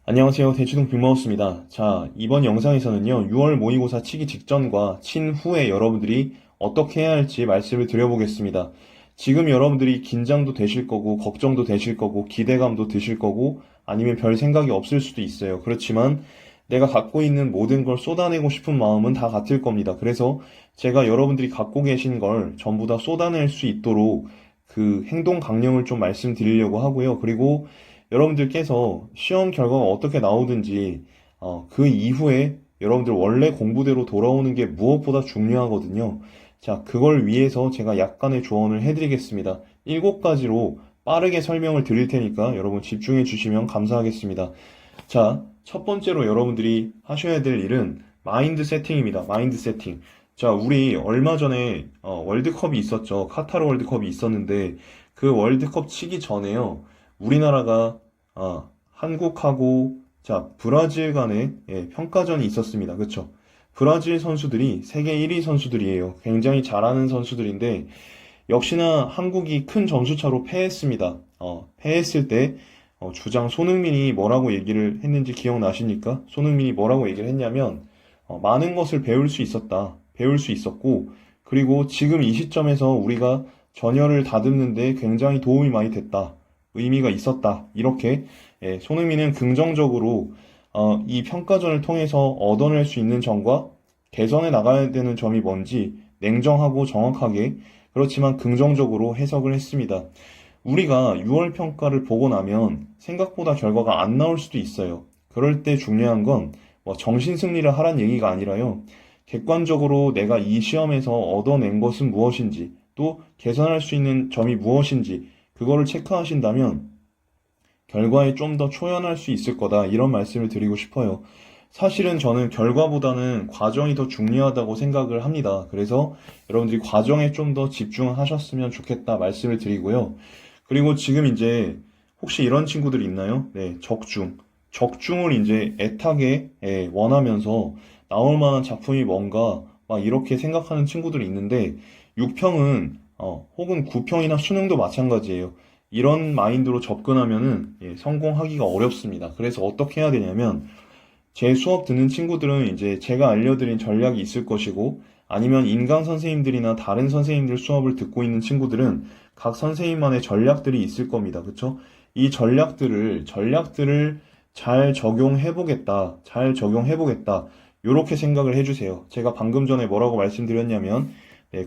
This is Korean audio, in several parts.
안녕하세요. 대치동 빅마우스입니다. 자, 이번 영상에서는요, 6월 모의고사 치기 직전과 친 후에 여러분들이 어떻게 해야 할지 말씀을 드려보겠습니다. 지금 여러분들이 긴장도 되실 거고, 걱정도 되실 거고, 기대감도 드실 거고, 아니면 별 생각이 없을 수도 있어요. 그렇지만 내가 갖고 있는 모든 걸 쏟아내고 싶은 마음은 다 같을 겁니다. 그래서 제가 여러분들이 갖고 계신 걸 전부 다 쏟아낼 수 있도록 그 행동 강령을 좀 말씀드리려고 하고요. 그리고 여러분들께서 시험 결과가 어떻게 나오든지 그 이후에 여러분들 원래 공부대로 돌아오는 게 무엇보다 중요하거든요. 자, 그걸 위해서 제가 약간의 조언을 해드리겠습니다. 7가지로 빠르게 설명을 드릴 테니까 여러분 집중해 주시면 감사하겠습니다. 자, 첫 번째로 여러분들이 하셔야 될 일은 마인드 세팅입니다. 마인드 세팅. 자, 우리 얼마 전에 월드컵이 있었죠. 카타르 월드컵이 있었는데 그 월드컵 치기 전에요. 우리나라가 한국하고 자 브라질 간의 평가전이 있었습니다. 그렇죠? 브라질 선수들이 세계 1위 선수들이에요. 굉장히 잘하는 선수들인데 역시나 한국이 큰 점수차로 패했습니다. 패했을 때 주장 손흥민이 뭐라고 얘기를 했는지 기억나십니까? 손흥민이 뭐라고 얘기를 했냐면 많은 것을 배울 수 있었다. 배울 수 있었고 그리고 지금 이 시점에서 우리가 전열을 다듬는데 굉장히 도움이 많이 됐다. 의미가 있었다. 이렇게 손흥민은 긍정적으로 이 평가전을 통해서 얻어낼 수 있는 점과 개선해 나가야 되는 점이 뭔지 냉정하고 정확하게 그렇지만 긍정적으로 해석을 했습니다. 우리가 6월 평가를 보고 나면 생각보다 결과가 안 나올 수도 있어요. 그럴 때 중요한 건 뭐 정신 승리를 하란 얘기가 아니라요. 객관적으로 내가 이 시험에서 얻어낸 것은 무엇인지 또 개선할 수 있는 점이 무엇인지 그거를 체크하신다면 결과에 좀 더 초연할 수 있을 거다. 이런 말씀을 드리고 싶어요. 사실은 저는 결과보다는 과정이 더 중요하다고 생각을 합니다. 그래서 여러분들이 과정에 좀 더 집중하셨으면 좋겠다 말씀을 드리고요. 그리고 지금 이제 혹시 이런 친구들이 있나요? 네, 적중. 적중을 이제 애타게 원하면서 나올 만한 작품이 뭔가 막 이렇게 생각하는 친구들이 있는데 6평은 혹은 9평이나 수능도 마찬가지예요. 이런 마인드로 접근하면은 성공하기가 어렵습니다. 그래서 어떻게 해야 되냐면 제 수업 듣는 친구들은 이제 제가 알려드린 전략이 있을 것이고 아니면 인강 선생님들이나 다른 선생님들 수업을 듣고 있는 친구들은 각 선생님만의 전략들이 있을 겁니다. 그쵸? 이 전략들을 잘 적용해보겠다. 잘 적용해보겠다. 이렇게 생각을 해주세요. 제가 방금 전에 뭐라고 말씀드렸냐면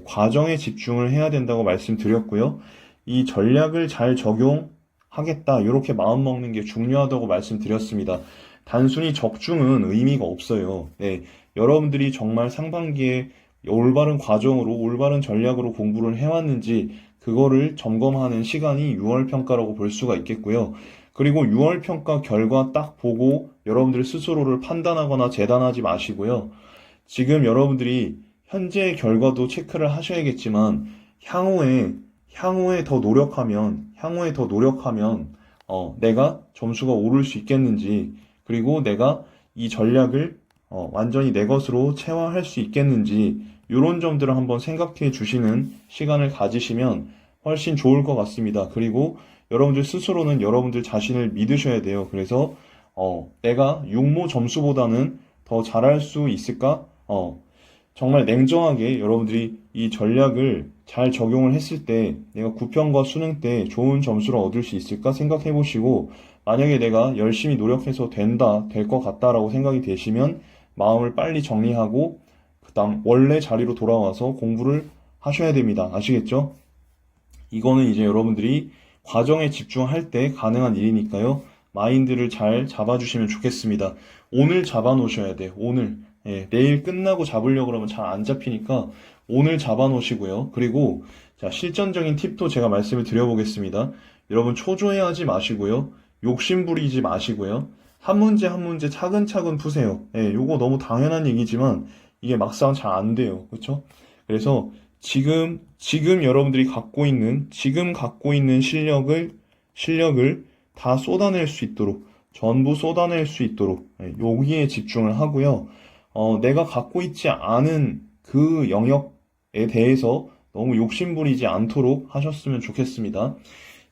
과정에 집중을 해야 된다고 말씀드렸고요. 이 전략을 잘 적용하겠다. 이렇게 마음먹는 게 중요하다고 말씀드렸습니다. 단순히 적중은 의미가 없어요. 네, 여러분들이 정말 상반기에 올바른 과정으로, 올바른 전략으로 공부를 해왔는지, 그거를 점검하는 시간이 6월 평가라고 볼 수가 있겠고요. 그리고 6월 평가 결과 딱 보고 여러분들 스스로를 판단하거나 재단하지 마시고요. 지금 여러분들이 현재의 결과도 체크를 하셔야겠지만, 향후에 더 노력하면, 내가 점수가 오를 수 있겠는지, 그리고 내가 이 전략을 완전히 내 것으로 체화할 수 있겠는지 이런 점들을 한번 생각해 주시는 시간을 가지시면 훨씬 좋을 것 같습니다. 그리고 여러분들 스스로는 여러분들 자신을 믿으셔야 돼요. 그래서 내가 육모 점수보다는 더 잘할 수 있을까? 정말 냉정하게 여러분들이 이 전략을 잘 적용을 했을 때 내가 9평과 수능 때 좋은 점수를 얻을 수 있을까 생각해 보시고 만약에 내가 열심히 노력해서 될 것 같다라고 생각이 되시면 마음을 빨리 정리하고 그다음 원래 자리로 돌아와서 공부를 하셔야 됩니다. 아시겠죠? 이거는 이제 여러분들이 과정에 집중할 때 가능한 일이니까요. 마인드를 잘 잡아주시면 좋겠습니다. 오늘 잡아놓으셔야 돼요. 오늘. 내일 끝나고 잡으려고 그러면 잘 안 잡히니까 오늘 잡아놓으시고요. 그리고 자, 실전적인 팁도 제가 말씀을 드려보겠습니다. 여러분 초조해하지 마시고요. 욕심 부리지 마시고요. 한 문제 한 문제 차근차근 푸세요. 요거 너무 당연한 얘기지만 이게 막상 잘 안 돼요. 그렇죠? 그래서 지금 여러분들이 지금 갖고 있는 실력을 다 쏟아낼 수 있도록, 전부 쏟아낼 수 있도록, 여기에 집중을 하고요. 내가 갖고 있지 않은 그 영역에 대해서 너무 욕심부리지 않도록 하셨으면 좋겠습니다.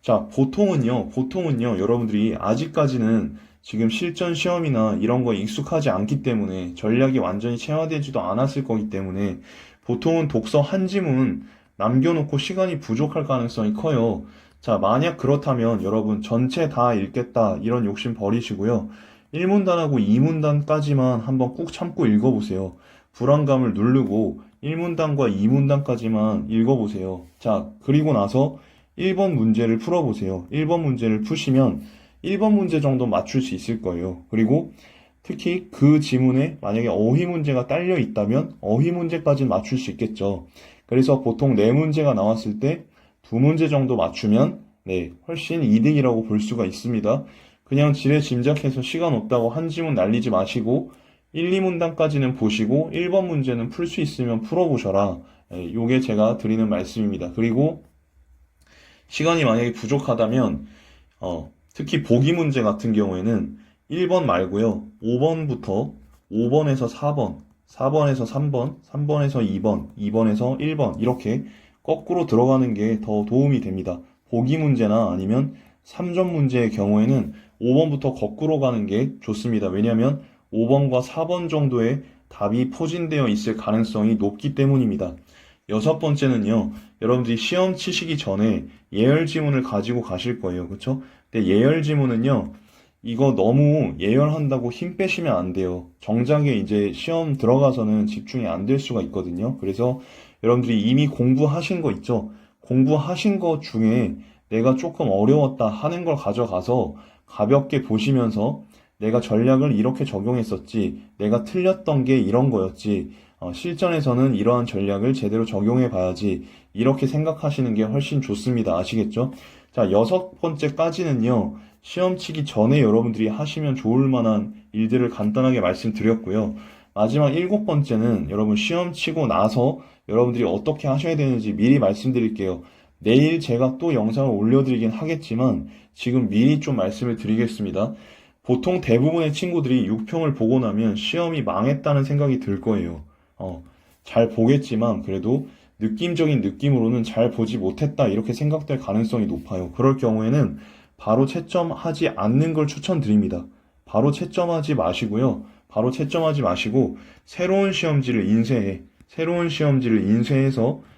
자, 보통은요, 여러분들이 아직까지는 지금 실전 시험이나 이런 거에 익숙하지 않기 때문에 전략이 완전히 체화되지도 않았을 거기 때문에 보통은 독서 한 지문 남겨놓고 시간이 부족할 가능성이 커요. 자, 만약 그렇다면 여러분 전체 다 읽겠다 이런 욕심 버리시고요. 1문단하고 2문단까지만 한번 꾹 참고 읽어보세요. 불안감을 누르고 1문단과 2문단까지만 읽어보세요. 자, 그리고 나서 1번 문제를 풀어보세요. 1번 문제를 푸시면 1번 문제 정도 맞출 수 있을 거예요. 그리고 특히 그 지문에 만약에 어휘 문제가 딸려 있다면 어휘 문제까지는 맞출 수 있겠죠. 그래서 보통 네 문제가 나왔을 때 두 문제 정도 맞추면 네, 훨씬 이득이라고 볼 수가 있습니다. 그냥 지레 짐작해서 시간 없다고 한 지문 날리지 마시고 1, 2문단까지는 보시고 1번 문제는 풀 수 있으면 풀어보셔라. 요게 제가 드리는 말씀입니다. 그리고 시간이 만약에 부족하다면 특히 보기 문제 같은 경우에는 1번 말고요. 5번부터 5번에서 4번, 4번에서 3번, 3번에서 2번, 2번에서 1번 이렇게 거꾸로 들어가는 게 더 도움이 됩니다. 보기 문제나 아니면 3점 문제의 경우에는 5번부터 거꾸로 가는 게 좋습니다. 왜냐하면 5번과 4번 정도의 답이 포진되어 있을 가능성이 높기 때문입니다. 여섯 번째는요, 여러분들이 시험 치시기 전에 예열 지문을 가지고 가실 거예요. 그쵸? 근데 예열 지문은요, 이거 너무 예열한다고 힘 빼시면 안 돼요. 정작에 이제 시험 들어가서는 집중이 안 될 수가 있거든요. 그래서 여러분들이 이미 공부하신 거 있죠? 공부하신 거 중에 내가 조금 어려웠다 하는 걸 가져가서 가볍게 보시면서 내가 전략을 이렇게 적용했었지, 내가 틀렸던 게 이런 거였지, 실전에서는 이러한 전략을 제대로 적용해 봐야지, 이렇게 생각하시는 게 훨씬 좋습니다. 아시겠죠? 자, 여섯 번째까지는요, 시험 치기 전에 여러분들이 하시면 좋을 만한 일들을 간단하게 말씀드렸고요. 마지막 일곱 번째는 여러분 시험 치고 나서 여러분들이 어떻게 하셔야 되는지 미리 말씀드릴게요. 내일 제가 또 영상을 올려드리긴 하겠지만 지금 미리 좀 말씀을 드리겠습니다. 보통 대부분의 친구들이 6평을 보고 나면 시험이 망했다는 생각이 들 거예요. 잘 보겠지만 그래도 느낌적인 느낌으로는 잘 보지 못했다 이렇게 생각될 가능성이 높아요. 그럴 경우에는 바로 채점하지 않는 걸 추천드립니다. 바로 채점하지 마시고요. 바로 채점하지 마시고 새로운 시험지를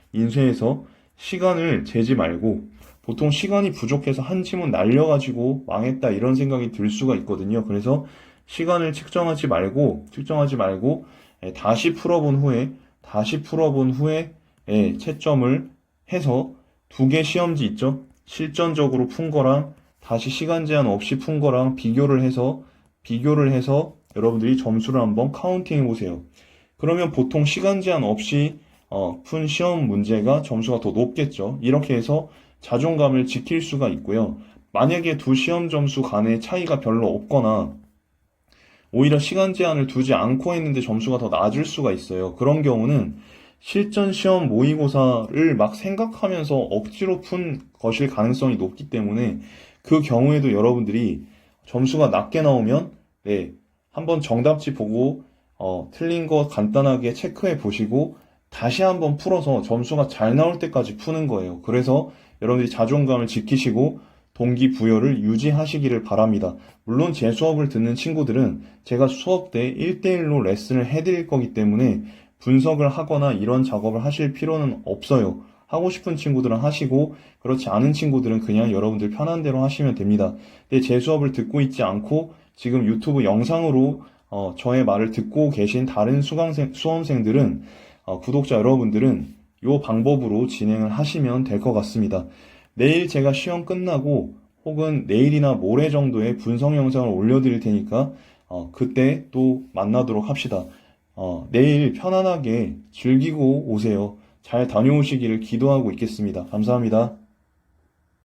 인쇄해서 시간을 재지 말고 보통 시간이 부족해서 한 지문 날려가지고 망했다 이런 생각이 들 수가 있거든요. 그래서 시간을 측정하지 말고 다시 풀어본 후에 채점을 해서 두 개 시험지 있죠? 실전적으로 푼 거랑 다시 시간 제한 없이 푼 거랑 비교를 해서 여러분들이 점수를 한번 카운팅 해보세요. 그러면 보통 시간 제한 없이 푼 시험 문제가 점수가 더 높겠죠. 이렇게 해서 자존감을 지킬 수가 있고요. 만약에 두 시험 점수 간의 차이가 별로 없거나 오히려 시간 제한을 두지 않고 했는데 점수가 더 낮을 수가 있어요. 그런 경우는 실전 시험 모의고사를 막 생각하면서 억지로 푼 것일 가능성이 높기 때문에 그 경우에도 여러분들이 점수가 낮게 나오면 한번 정답지 보고 틀린 거 간단하게 체크해 보시고 다시 한번 풀어서 점수가 잘 나올 때까지 푸는 거예요. 그래서 여러분들이 자존감을 지키시고 동기부여를 유지하시기를 바랍니다. 물론 제 수업을 듣는 친구들은 제가 수업 때 1대1로 레슨을 해드릴 거기 때문에 분석을 하거나 이런 작업을 하실 필요는 없어요. 하고 싶은 친구들은 하시고 그렇지 않은 친구들은 그냥 여러분들 편한 대로 하시면 됩니다. 근데 제 수업을 듣고 있지 않고 지금 유튜브 영상으로 저의 말을 듣고 계신 다른 수험생들은 구독자 여러분들은 이 방법으로 진행을 하시면 될 것 같습니다. 내일 제가 시험 끝나고 혹은 내일이나 모레 정도에 분석 영상을 올려드릴 테니까 그때 또 만나도록 합시다. 내일 편안하게 즐기고 오세요. 잘 다녀오시기를 기도하고 있겠습니다. 감사합니다.